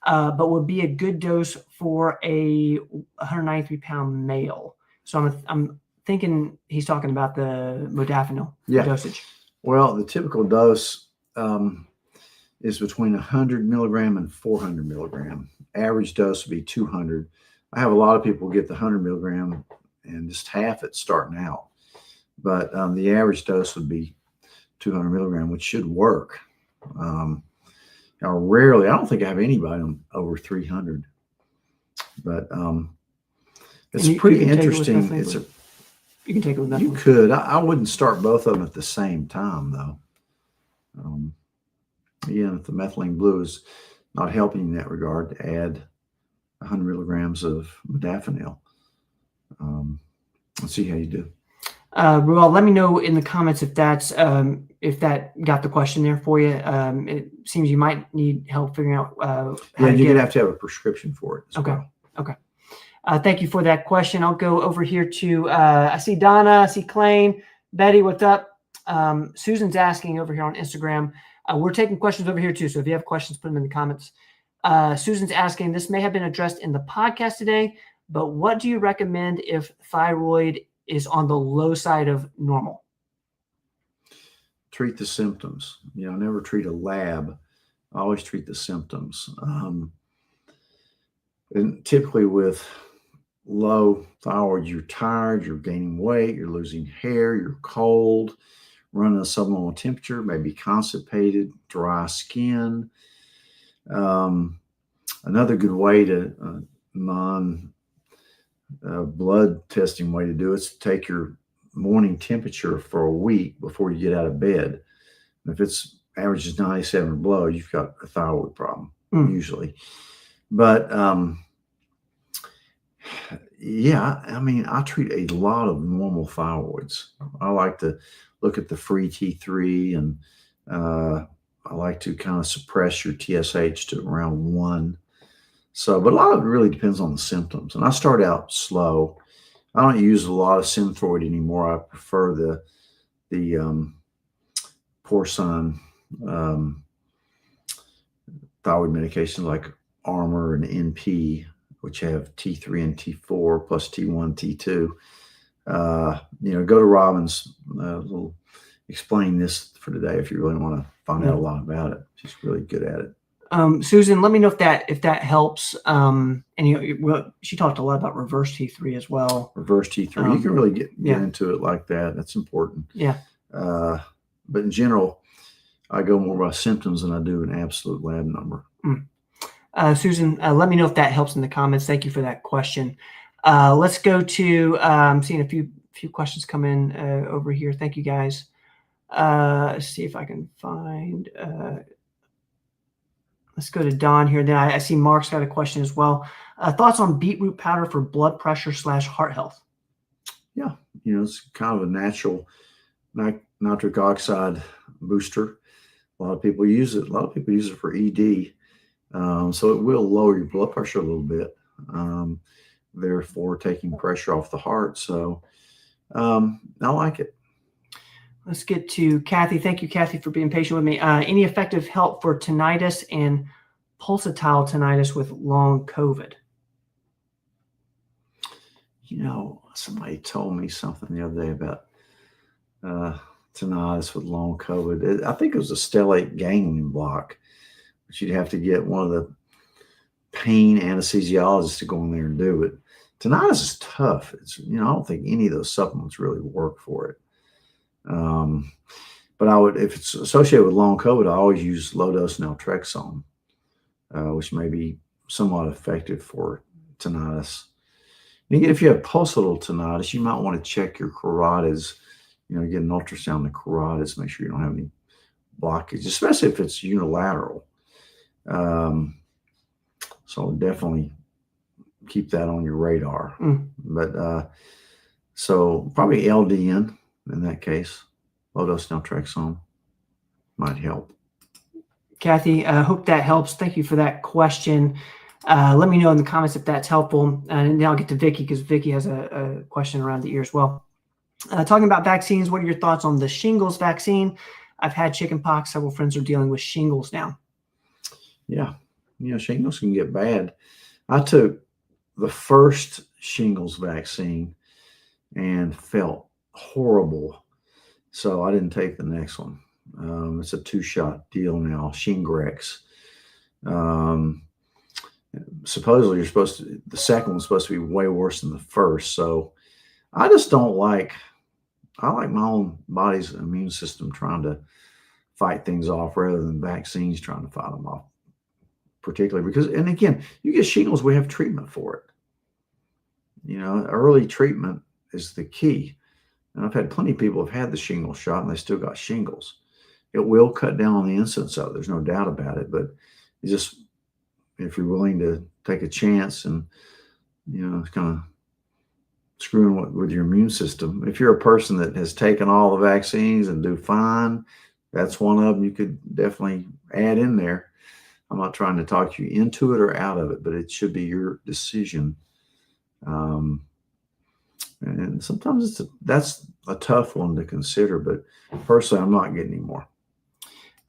But would be a good dose for a 193-pound male. So I'm thinking he's talking about the modafinil dosage. Well, the typical dose is between 100 milligram and 400 milligram. Average dose would be 200. I have a lot of people get the 100 milligram and just half it starting out. But the average dose would be 200 milligram, which should work. Now, rarely, I don't think I have anybody on over 300. But it's pretty interesting. You can take it with methylene. You could. I wouldn't start both of them at the same time, though. Again, if the methylene blue is not helping in that regard, to add 100 milligrams of modafinil. Let's see how you do. Ruel, let me know in the comments if that's if that got the question there for you. It seems you might need help figuring out how you're going to have a prescription for it as well. Okay. Thank you for that question. I'll go over here to, I see Donna, I see Clayne. Betty, what's up? Susan's asking over here on Instagram. We're taking questions over here too, so if you have questions, put them in the comments. Susan's asking, this may have been addressed in the podcast today, but what do you recommend if thyroid is on the low side of normal? Treat the symptoms. Never treat a lab. I always treat the symptoms. And typically with low thyroid, you're tired, you're gaining weight, you're losing hair, you're cold, running a subnormal temperature, maybe constipated, dry skin. Another good way to blood testing way to do it is to take your morning temperature for a week before you get out of bed. And if it's averages 97 or below, you've got a thyroid problem usually. But I treat a lot of normal thyroids. I like to look at the free T3, and I like to kind of suppress your TSH to around 1. So, but a lot of it really depends on the symptoms. And I start out slow. I don't use a lot of Synthroid anymore. I prefer the porcine thyroid medications like Armour and NP, which have T3 and T4 plus T1, T2. Go to Robin's. We'll explain this for today if you really want to find out a lot about it. She's really good at it. Susan, let me know if that helps. And she talked a lot about reverse T3 as well. Reverse T3, you can really get into it like that. That's important. Yeah. But in general, I go more by symptoms than I do an absolute lab number. Susan, let me know if that helps in the comments. Thank you for that question. Let's go to I'm seeing a few questions come in over here. Thank you guys. Let's see if I can find. Let's go to Don here. Then I see Mark's got a question as well. Thoughts on beetroot powder for blood pressure / heart health? Yeah, it's kind of a natural nitric oxide booster. A lot of people use it. A lot of people use it for ED. So it will lower your blood pressure a little bit. therefore taking pressure off the heart. So I like it. Let's get to Kathy. Thank you, Kathy, for being patient with me. Any effective help for tinnitus and pulsatile tinnitus with long COVID? Somebody told me something the other day about tinnitus with long COVID. I think it was a stellate ganglion block, but you'd have to get one of the pain anesthesiologists to go in there and do it. Tinnitus is tough. I don't think any of those supplements really work for it. But if it's associated with long COVID, I always use low dose naltrexone, which may be somewhat effective for tinnitus. And again, if you have pulsatile tinnitus, you might want to check your carotids, get an ultrasound in the carotids, make sure you don't have any blockage, especially if it's unilateral. So definitely keep that on your radar. But so probably LDN in that case, low dose naltrexone might help. Kathy, I hope that helps. Thank you for that question. Let me know in the comments if that's helpful. And then I'll get to Vicky because Vicky has a question around the ear as well. Talking about vaccines, what are your thoughts on the shingles vaccine? I've had chickenpox. Several friends are dealing with shingles now. Yeah. Shingles can get bad. I took the first shingles vaccine and felt horrible. So I didn't take the next one. It's a 2-shot deal now, Shingrix. Supposedly the second one's supposed to be way worse than the first. So I just don't like my own body's immune system trying to fight things off rather than vaccines trying to fight them off. Particularly because, and again, you get shingles, we have treatment for it. Early treatment is the key. And I've had plenty of people have had the shingles shot and they still got shingles. It will cut down on the incidence of it. There's no doubt about it. But if you're willing to take a chance and, kind of screwing with your immune system, if you're a person that has taken all the vaccines and do fine, that's one of them you could definitely add in there. I'm not trying to talk you into it or out of it, but it should be your decision. And sometimes that's a tough one to consider, but personally, I'm not getting any more.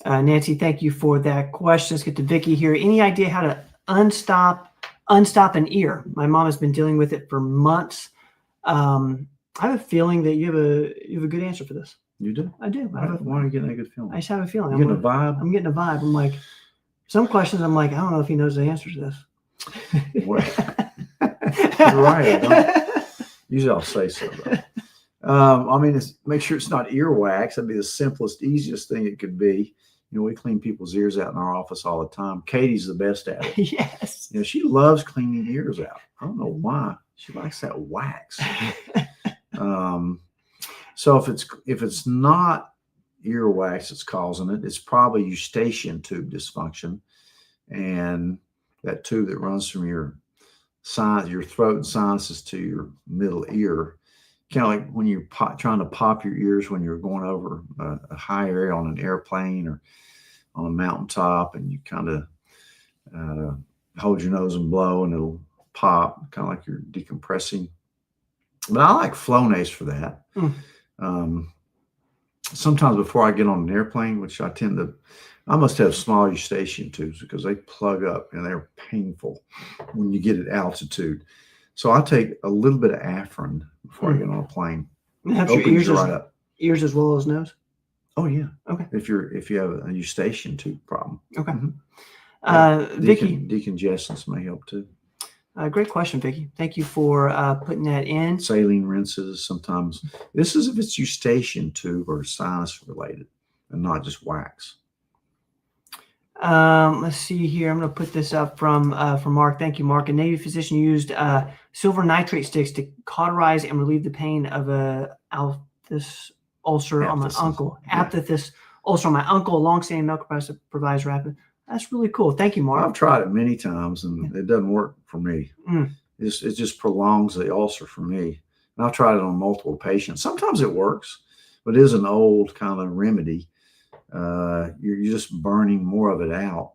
Nancy, thank you for that question. Let's get to Vicky here. Any idea how to unstop an ear? My mom has been dealing with it for months. I have a feeling that you have a good answer for this. You do? I do. Why are you getting a good feeling? I just have a feeling. You getting a vibe? I'm getting a vibe. I'm like, some questions I'm like, I don't know if he knows the answer to this. Well, you're right. I don't. Usually I'll say so, though. Make sure it's not earwax. That'd be the simplest, easiest thing it could be. We clean people's ears out in our office all the time. Katie's the best at it. Yes. She loves cleaning ears out. I don't know why. She likes that wax. So if it's not earwax that's causing it, it's probably eustachian tube dysfunction, and that tube that runs from your throat and sinuses to your middle ear, kind of like when you're trying to pop your ears when you're going over a high area on an airplane or on a mountaintop, and you kind of hold your nose and blow, and it'll pop, kind of like you're decompressing. But I like Flonase for that. Sometimes before I get on an airplane, which I must have small eustachian tubes because they plug up and they're painful when you get at altitude. So I take a little bit of Afrin before I get on a plane. Have your ears as well as nose? Oh yeah. Okay. If you have a eustachian tube problem. Okay. Vicky, decongestants may help too. Great question, Vicky. Thank you for putting that in. Saline rinses sometimes. This is if it's eustachian tube or sinus related and not just wax. Let's see here. I'm going to put this up from Mark. Thank you, Mark. A Navy physician used silver nitrate sticks to cauterize and relieve the pain of a aphthous ulcer on my uncle. Yeah. Aphthous ulcer on my uncle. A long-standing milk provides rapid. That's really cool. Thank you, Mark. I've tried it many times and it doesn't work for me. It just prolongs the ulcer for me. And I've tried it on multiple patients. Sometimes it works, but it is an old kind of remedy. You're just burning more of it out.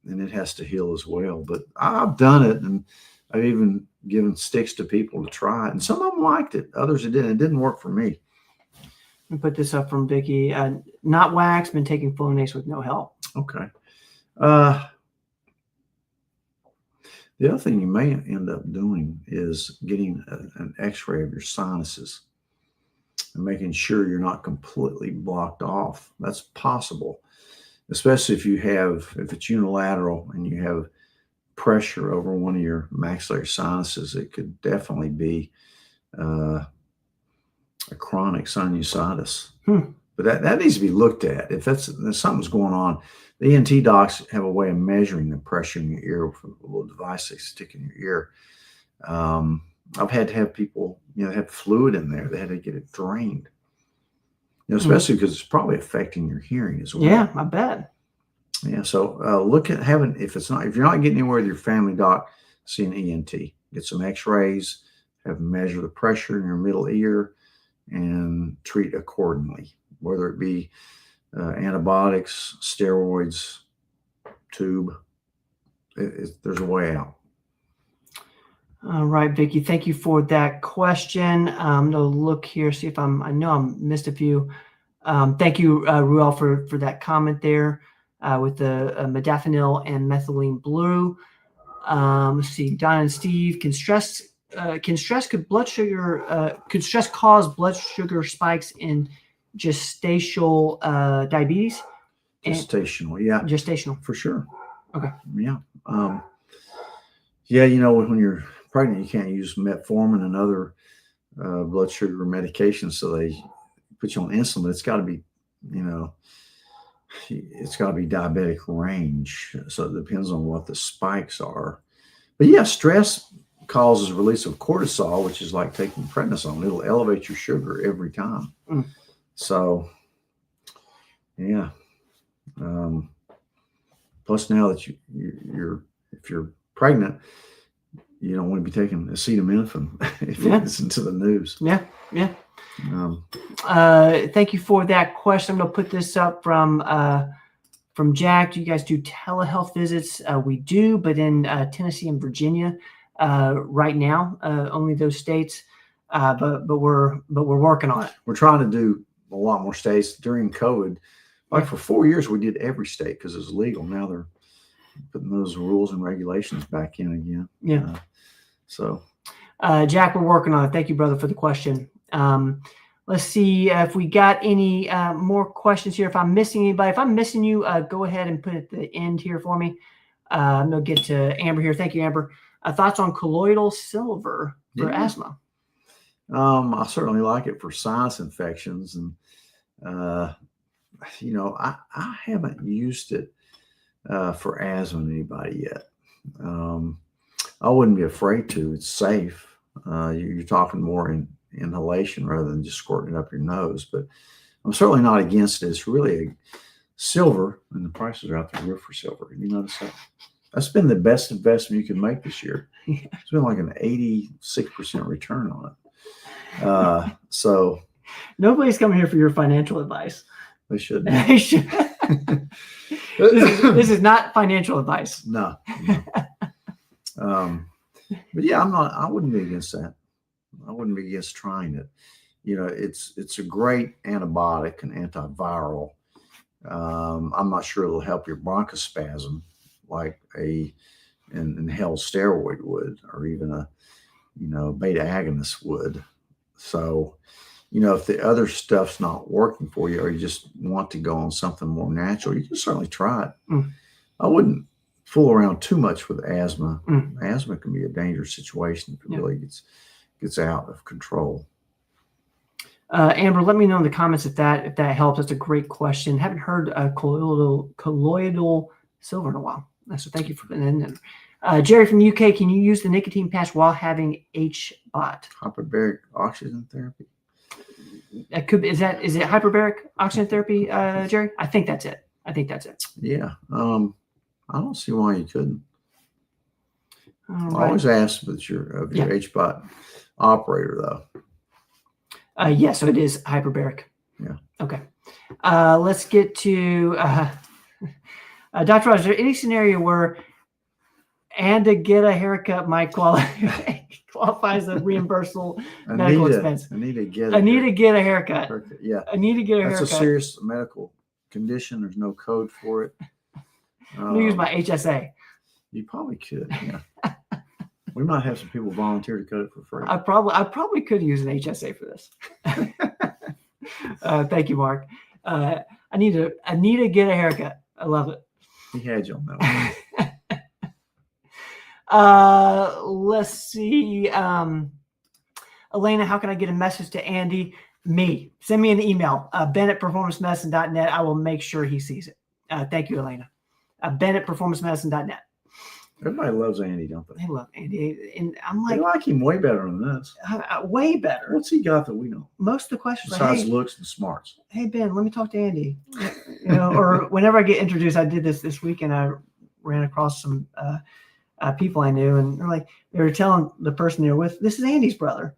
and it has to heal as well. But I've done it, and I've even given sticks to people to try it, and some of them liked it. Others it didn't. It didn't work for me. Let me put this up from Vicky. Not wax, been taking Flonase with no help. Okay. The other thing you may end up doing is getting an x-ray of your sinuses and making sure you're not completely blocked off. That's possible, especially if it's unilateral and you have pressure over one of your maxillary sinuses. It could definitely be a chronic sinusitis. But that needs to be looked at. If something's going on, the ENT docs have a way of measuring the pressure in your ear with a little device they stick in your ear. I've had to have people, have fluid in there. They had to get it drained. Especially because it's probably affecting your hearing as well. Yeah, I bet. Yeah, so look at if you're not getting anywhere with your family doc, see an ENT. Get some X-rays, have them measure the pressure in your middle ear, and treat accordingly, whether it be antibiotics, steroids, tube. There's a way out. All right, Vicki, thank you for that question. I'm going to look here, see if I know I missed a few. Thank you, Ruel, for that comment there with the modafinil and methylene blue. Let's see, Don and Steve, could stress cause blood sugar spikes in gestational diabetes? Gestational, yeah. Gestational. For sure. Okay. Yeah. When you're pregnant, you can't use metformin and other blood sugar medications, so they put you on insulin. It's got to be, diabetic range. So it depends on what the spikes are. But yeah, stress causes release of cortisol, which is like taking prednisone. It'll elevate your sugar every time. So, yeah. Plus, now that if you're pregnant, you don't want to be taking acetaminophen if you listen to the news. Yeah. Thank you for that question. I'm going to put this up from Jack. Do you guys do telehealth visits? We do, but in Tennessee and Virginia right now, only those states. But we're working on it. We're trying to do a lot more states. During COVID, for 4 years, we did every state because it was legal. Now they're putting those rules and regulations back in again. Yeah. Jack, we're working on it. Thank you, brother, for the question. Let's see if we got any more questions here. If I'm missing anybody, if I'm missing you, go ahead and put it at the end here for me. I'm going to get to Amber here. Thank you, Amber. Thoughts on colloidal silver for asthma? I certainly like it for sinus infections. And, I haven't used it for asthma in anybody yet. I wouldn't be afraid to. It's safe. You're talking more in inhalation rather than just squirting it up your nose. But I'm certainly not against it. It's really a silver, and the prices are out the roof for silver. You notice that? That's been the best investment you can make this year. It's been like an 86% return on it. So nobody's coming here for your financial advice. They should. They should. This is not financial advice. No. But yeah, I wouldn't be against that. I wouldn't be against trying it. It's a great antibiotic and antiviral. I'm not sure it'll help your bronchospasm like an inhaled steroid would, or even a beta agonist would. So, if the other stuff's not working for you, or you just want to go on something more natural, you can certainly try it. I wouldn't fool around too much with asthma. Asthma can be a dangerous situation if it really gets out of control. Amber, let me know in the comments if that helps. That's a great question. Haven't heard colloidal silver in a while. So thank you for that. Jerry from the UK, can you use the nicotine patch while having HBOT? Hyperbaric oxygen therapy. Is it hyperbaric oxygen therapy, Jerry? I think that's it. Yeah. I don't see why you couldn't. Right. I always ask of your HBOT operator, though. Yeah, so it is hyperbaric. Yeah. Okay. Let's get to Dr. Rogers, is there any scenario where and to get a haircut might qualify as a reimbursable medical expense? I need to get a haircut. Yeah. I need to get a haircut. That's a serious medical condition. There's no code for it. I'm going to use my HSA. You probably could. Yeah. We might have some people volunteer to cut it for free. I probably could use an HSA for this. Thank you, Mark. I need to get a haircut. I love it. He had you on that one. Let's see. Elena, how can I get a message to Andy? Me. Send me an email. Ben at performancemedicine.net. I will make sure he sees it. Thank you, Elena. Ben at performancemedicine.net. Everybody loves Andy, don't they? They love Andy. And I'm like, they like him way better than this. Way better. What's he got that we know? Most of the questions besides are, hey, looks and smarts. Hey, Ben, let me talk to Andy. Or whenever I get introduced, I did this weekend. I ran across some people I knew, and they were telling the person they were with, this is Andy's brother.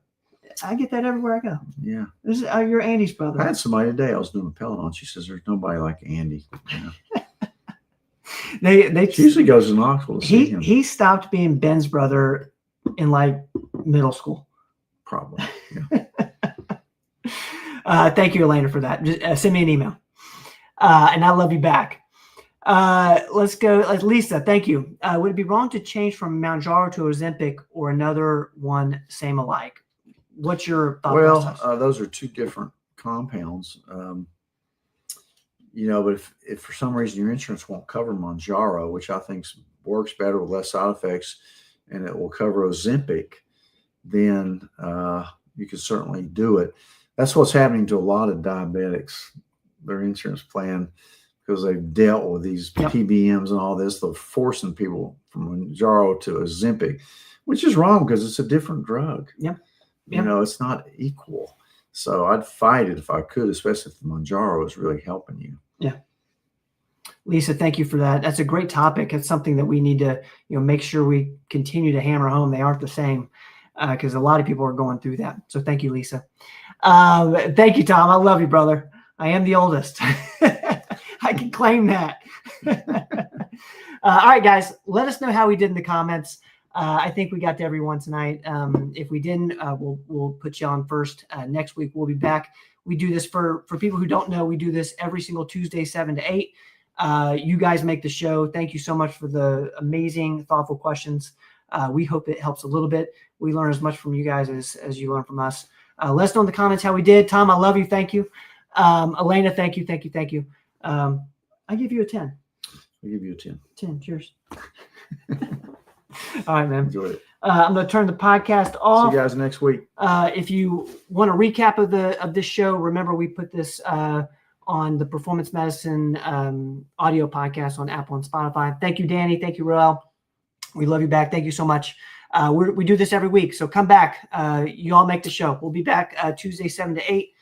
I get that everywhere I go. Yeah. This is you're Andy's brother. I had somebody today. I was doing a Peloton. She says, there's nobody like Andy. Yeah. She usually goes to Knoxville to see him. He stopped being Ben's brother in middle school. Probably. Yeah. Thank you, Elena, for that. Just send me an email. And I love you back. Let's go. Lisa, thank you. Would it be wrong to change from Mounjaro to Ozempic or another one same alike? What's your thought process? Those are two different compounds. But if for some reason your insurance won't cover Mounjaro, which I think works better with less side effects, and it will cover Ozempic, then you can certainly do it. That's what's happening to a lot of diabetics. Their insurance plan, because they've dealt with these PBMs and all this, they're forcing people from Mounjaro to Ozempic, which is wrong because it's a different drug. Yeah. It's not equal. So I'd fight it if I could, especially if the Mounjaro is really helping you. Yeah. Lisa, thank you for that. That's a great topic. It's something that we need to, make sure we continue to hammer home. They aren't the same because a lot of people are going through that. So thank you, Lisa. Thank you, Tom. I love you, brother. I am the oldest. I can claim that. All right, guys, let us know how we did in the comments. I think we got to everyone tonight. If we didn't, we'll put you on first. Next week, we'll be back. We do this for people who don't know. We do this every single Tuesday, 7 to 8. You guys make the show. Thank you so much for the amazing, thoughtful questions. We hope it helps a little bit. We learn as much from you guys as you learn from us. Let us know in the comments how we did. Tom, I love you. Thank you. Elena, thank you. I give you a 10. I'll give you a 10. 10. Cheers. All right, man. Enjoy it. I'm going to turn the podcast off. See you guys next week. If you want a recap of this show, remember we put this on the Performance Medicine audio podcast on Apple and Spotify. Thank you, Danny. Thank you, Roel. We love you back. Thank you so much. We do this every week, so come back. You all make the show. We'll be back Tuesday, 7 to 8.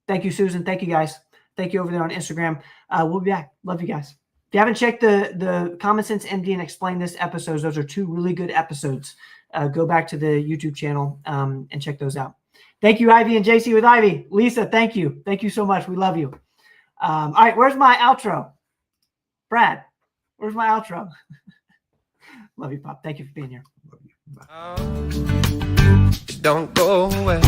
Thank you, Susan. Thank you, guys. Thank you over there on Instagram. We'll be back. Love you guys. If you haven't checked the Common Sense MD and Explain This episodes, those are 2 really good episodes. Go back to the YouTube channel and check those out. Thank you, Ivy and JC with Ivy. Lisa, thank you. Thank you so much. We love you. All right, where's my outro? Brad, where's my outro? Love you, Pop. Thank you for being here. Love you. Bye. Don't go away.